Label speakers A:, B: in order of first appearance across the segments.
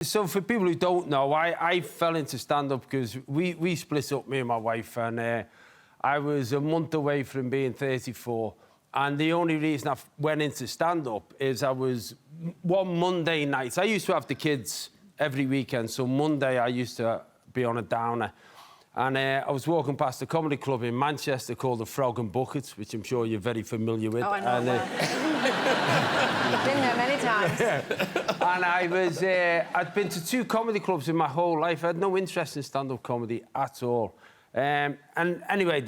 A: So for people who don't know, I fell into stand-up because we split up, me and my wife, and I was a month away from being 34. And the only reason I went into stand-up is I was... One Monday night, I used to have the kids every weekend, so Monday I used to be on a downer. And I was walking past a comedy club in Manchester called the Frog and Bucket, which I'm sure you're very familiar with.
B: Oh, I know been there many times.
A: And I was... I'd been to 2 comedy clubs in my whole life. I had no interest in stand-up comedy at all. And anyway,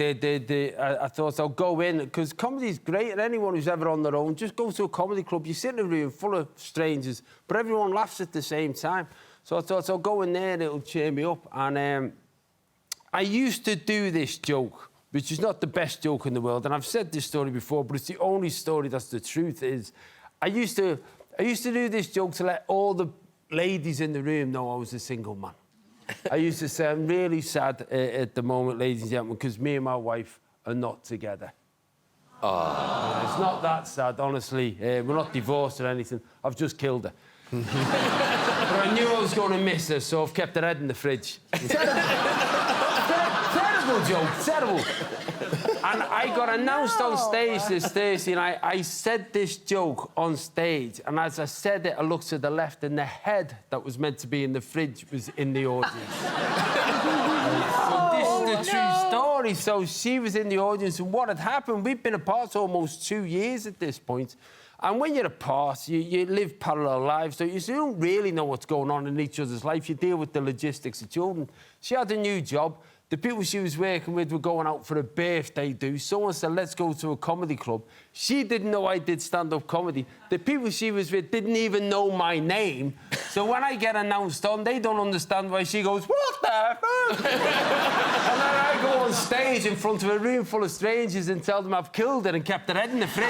A: I thought I'll go in, because comedy's great, and anyone who's ever on their own, just go to a comedy club. You sit in a room full of strangers, but everyone laughs at the same time. So I thought I'll go in there and it'll cheer me up. And I used to do this joke, which is not the best joke in the world, and I've said this story before, but it's the only story that's the truth, is I used to do this joke to let all the ladies in the room know I was a single man. I used to say, I'm really sad at the moment, ladies and gentlemen, because me and my wife are not together. Oh. It's not that sad, honestly. We're not divorced or anything. I've just killed her. But I knew I was going to miss her, so I've kept her head in the fridge. Terrible joke, terrible. And I got announced on stage this Thursday, and I said this joke on stage, and as I said it, I looked to the left, and the head that was meant to be in the fridge was in the audience. So this is the true story. So she was in the audience, and what had happened, we've been apart almost 2 years at this point. And when you're apart, you live parallel lives, so you don't really know what's going on in each other's life. You deal with the logistics of children. She had a new job. The people she was working with were going out for a birthday do. Someone said, let's go to a comedy club. She didn't know I did stand-up comedy. The people she was with didn't even know my name. So when I get announced on, they don't understand why she goes, what the fuck? And then I go on stage in front of a room full of strangers and tell them I've killed her and kept her head in the fridge.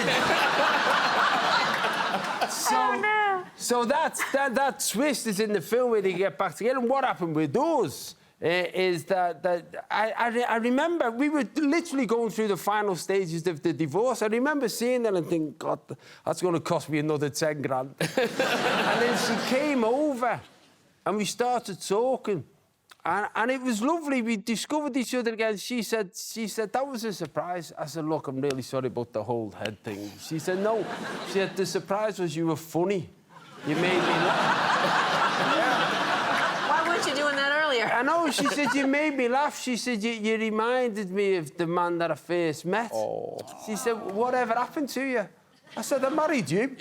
A: So that twist is in the film where they get back together. And what happened with us is that I remember we were literally going through the final stages of the divorce. I remember seeing that and thinking, God, that's going to cost me another 10 grand. And then she came over and we started talking. And it was lovely. We discovered each other again. She said, that was a surprise. I said, look, I'm really sorry about the whole head thing. She said, no. She said, the surprise was you were funny. You made me laugh.
B: Yeah. Why weren't you doing that earlier?
A: I know. She said, you made me laugh. She said, you reminded me of the man that I first met. Oh. She said, whatever happened to you? I said, I married you.